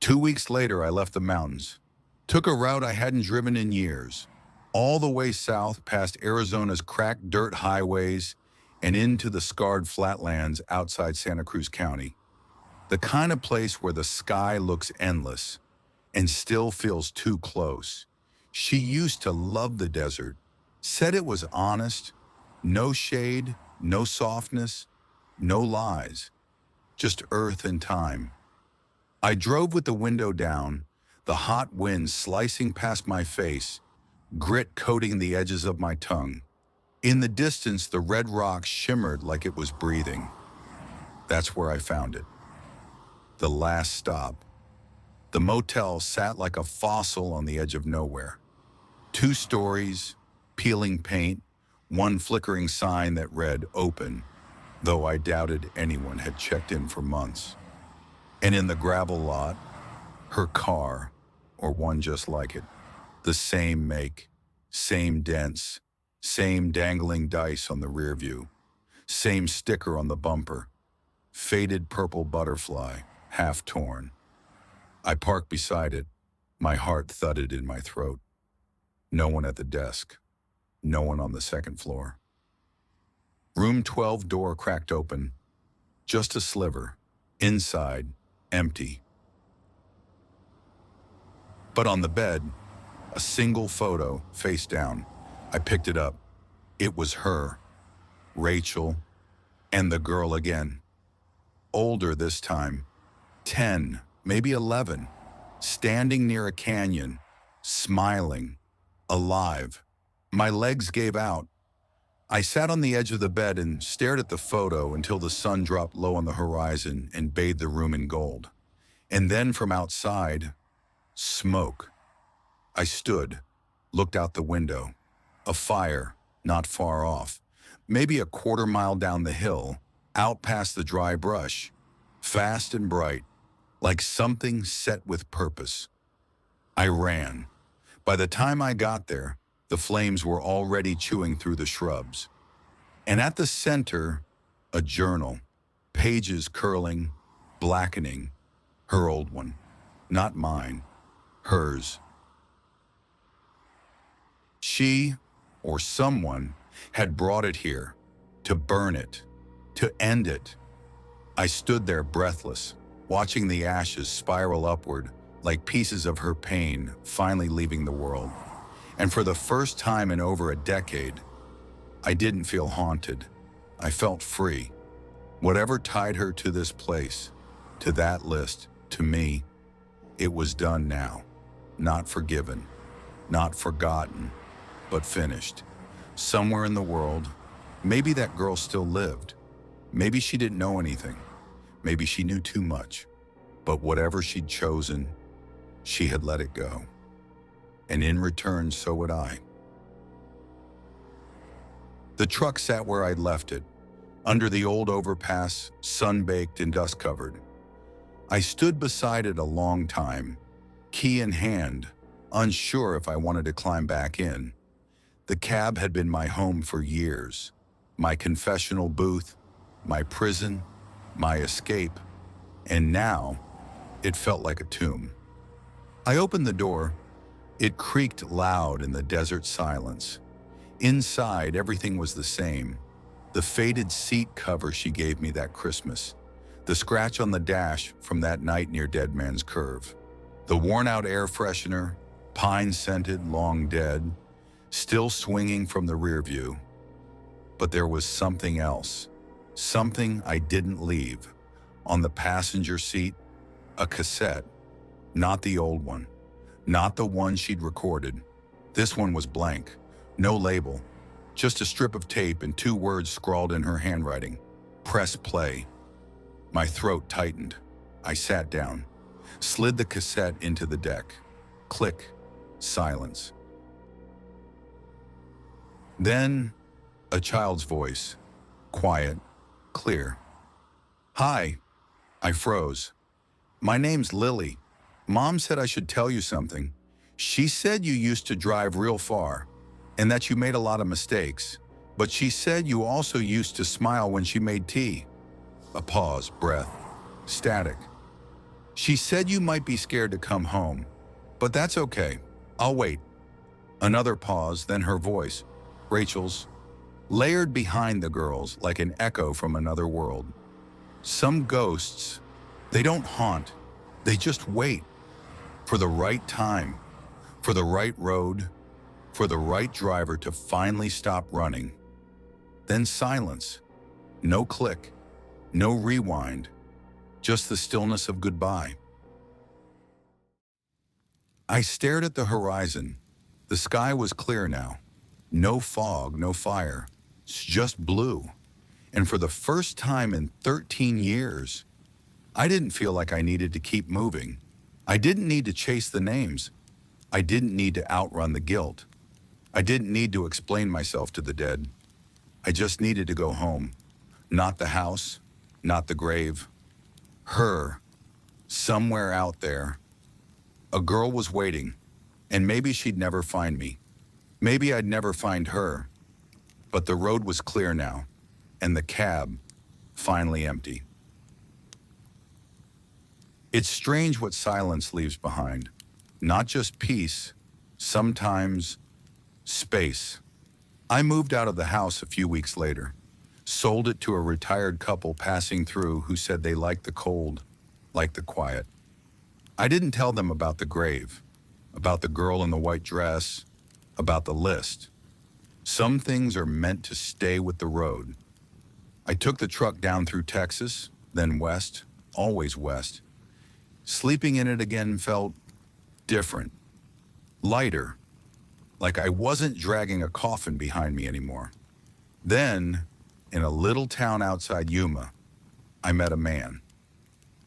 2 weeks later, I left the mountains. Took a route I hadn't driven in years, all the way south past Arizona's cracked dirt highways and into the scarred flatlands outside Santa Cruz County. The kind of place where the sky looks endless and still feels too close. She used to love the desert, said it was honest, no shade, no softness, no lies, just earth and time. I drove with the window down, the hot wind slicing past my face, grit coating the edges of my tongue. In the distance, the red rock shimmered like it was breathing. That's where I found it. The last stop. The motel sat like a fossil on the edge of nowhere. 2 stories, peeling paint, one flickering sign that read open, though I doubted anyone had checked in for months. And in the gravel lot, her car, or one just like it, the same make, same dents, same dangling dice on the rear view, same sticker on the bumper, faded purple butterfly, half torn. I parked beside it, my heart thudded in my throat. No one at the desk, no one on the second floor. Room 12 door cracked open, just a sliver, inside, empty. But on the bed, a single photo, face down. I picked it up. It was her, Rachel, and the girl again. Older this time, 10, maybe 11, standing near a canyon, smiling, alive. My legs gave out. I sat on the edge of the bed and stared at the photo until the sun dropped low on the horizon and bathed the room in gold. And then from outside, smoke. I stood, looked out the window. A fire, not far off, maybe a quarter-mile down the hill, out past the dry brush, fast and bright, like something set with purpose. I ran. By the time I got there, the flames were already chewing through the shrubs. And at the center, a journal, pages curling, blackening, her old one, not mine, hers. She, or someone, had brought it here, to burn it, to end it. I stood there breathless, watching the ashes spiral upward like pieces of her pain finally leaving the world. And for the first time in over a decade, I didn't feel haunted. I felt free. Whatever tied her to this place, to that list, to me, it was done now. Not forgiven, not forgotten, but finished. Somewhere in the world, maybe that girl still lived. Maybe she didn't know anything. Maybe she knew too much. But whatever she'd chosen, she had let it go. And in return, so would I. The truck sat where I'd left it, under the old overpass, sun-baked and dust-covered. I stood beside it a long time, key in hand, unsure if I wanted to climb back in. The cab had been my home for years, my confessional booth, my prison, my escape, and now it felt like a tomb. I opened the door. It creaked loud in the desert silence. Inside, everything was the same. The faded seat cover she gave me that Christmas, the scratch on the dash from that night near Dead Man's Curve, the worn-out air freshener, pine-scented, long dead, still swinging from the rear view. But there was something else, something I didn't leave. On the passenger seat, a cassette, not the old one, not the one she'd recorded. This one was blank, no label, just a strip of tape and 2 words scrawled in her handwriting: press play. My throat tightened. I sat down, slid the cassette into the deck. Click, silence. Then, a child's voice, quiet, clear. "Hi." I froze. "My name's Lily. Mom said I should tell you something. She said you used to drive real far, and that you made a lot of mistakes, but she said you also used to smile when she made tea." A pause, breath, static. She said you might be scared to come home, but that's okay. I'll wait. Another pause, then her voice, Rachel's, layered behind the girls like an echo from another world. Some ghosts, they don't haunt, they just wait for the right time, for the right road, for the right driver to finally stop running. Then silence. No click, no rewind, just the stillness of goodbye. I stared at the horizon. The sky was clear now. No fog, no fire, just blue. And for the first time in 13 years, I didn't feel like I needed to keep moving. I didn't need to chase the names. I didn't need to outrun the guilt. I didn't need to explain myself to the dead. I just needed to go home. Not the house, not the grave. Her, somewhere out there. A girl was waiting, and maybe she'd never find me. Maybe I'd never find her. But the road was clear now, and the cab finally empty. It's strange what silence leaves behind. Not just peace, sometimes space. I moved out of the house a few weeks later, sold it to a retired couple passing through who said they liked the cold, liked the quiet. I didn't tell them about the grave, about the girl in the white dress, about the list. Some things are meant to stay with the road. I took the truck down through Texas, then west, always west. Sleeping in it again felt different, lighter, like I wasn't dragging a coffin behind me anymore. Then, in a little town outside Yuma, I met a man,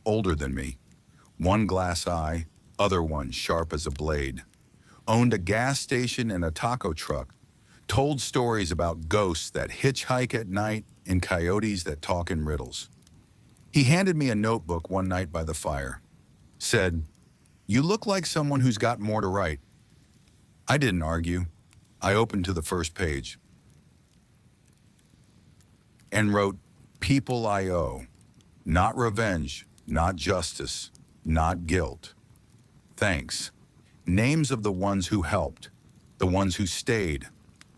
older than me, one glass eye, other one sharp as a blade, owned a gas station and a taco truck, told stories about ghosts that hitchhike at night and coyotes that talk in riddles. He handed me a notebook one night by the fire, said, "You look like someone who's got more to write." I didn't argue. I opened to the first page and wrote, "People I owe, not revenge, not justice, not guilt. Thanks. Names of the ones who helped, the ones who stayed,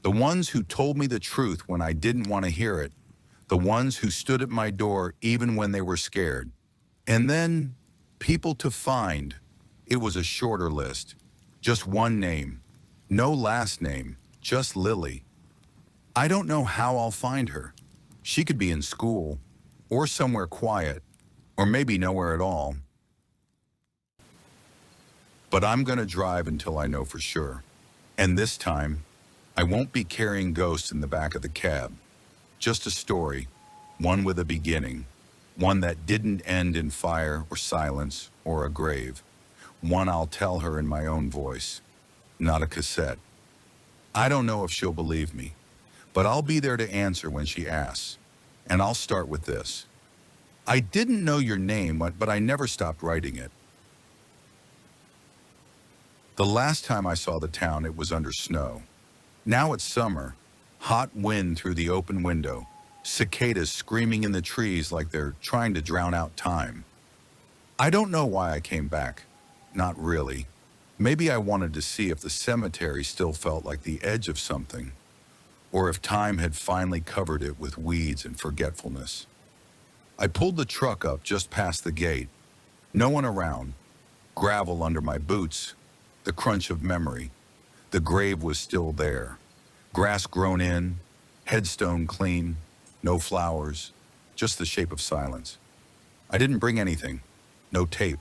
the ones who told me the truth when I didn't want to hear it, the ones who stood at my door even when they were scared. And then, people to find." It was a shorter list, just one name, no last name, just Lily. I don't know how I'll find her. She could be in school, or somewhere quiet, or maybe nowhere at all. But I'm gonna drive until I know for sure. And this time, I won't be carrying ghosts in the back of the cab. Just a story, one with a beginning, one that didn't end in fire or silence or a grave. One I'll tell her in my own voice, not a cassette. I don't know if she'll believe me, but I'll be there to answer when she asks. And I'll start with this. I didn't know your name, but I never stopped writing it. The last time I saw the town, it was under snow. Now it's summer, hot wind through the open window, cicadas screaming in the trees like they're trying to drown out time. I don't know why I came back. Not really. Maybe I wanted to see if the cemetery still felt like the edge of something, or if time had finally covered it with weeds and forgetfulness. I pulled the truck up just past the gate. No one around. Gravel under my boots. The crunch of memory. The grave was still there. Grass grown in, headstone clean, no flowers, just the shape of silence. I didn't bring anything. No tape,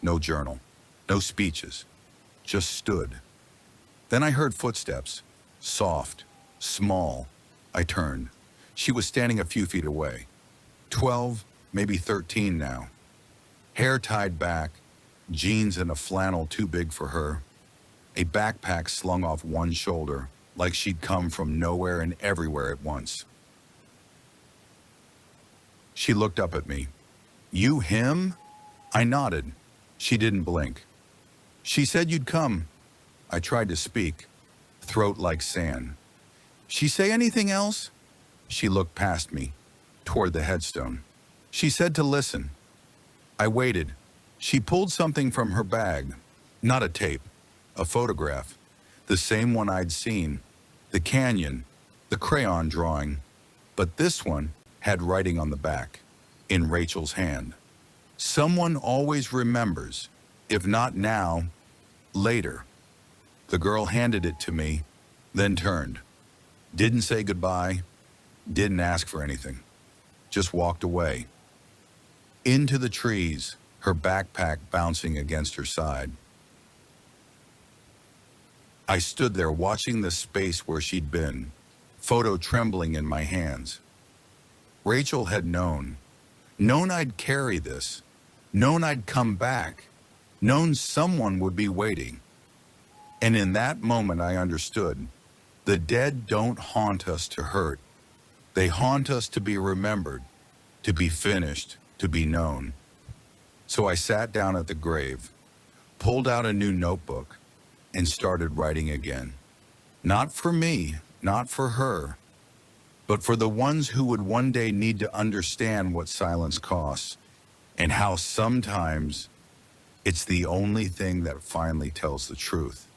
no journal. No speeches, just stood. Then I heard footsteps, soft, small. I turned. She was standing a few feet away. 12, maybe 13 now. Hair tied back, jeans and a flannel too big for her. A backpack slung off one shoulder, like she'd come from nowhere and everywhere at once. She looked up at me. "You him?" I nodded. She didn't blink. "She said you'd come." I tried to speak, throat like sand. "She say anything else?" She looked past me, toward the headstone. "She said to listen." I waited. She pulled something from her bag, not a tape, a photograph, the same one I'd seen, the canyon, the crayon drawing, but this one had writing on the back, in Rachel's hand. Someone always remembers, if not now, later. The girl handed it to me, then turned. Didn't say goodbye, didn't ask for anything, just walked away. Into the trees, her backpack bouncing against her side. I stood there watching the space where she'd been, photo trembling in my hands. Rachel had known I'd carry this, known I'd come back, known someone would be waiting. And in that moment I understood, the dead don't haunt us to hurt. They haunt us to be remembered, to be finished, to be known. So I sat down at the grave, pulled out a new notebook, and started writing again. Not for me, not for her, but for the ones who would one day need to understand what silence costs and how sometimes it's the only thing that finally tells the truth.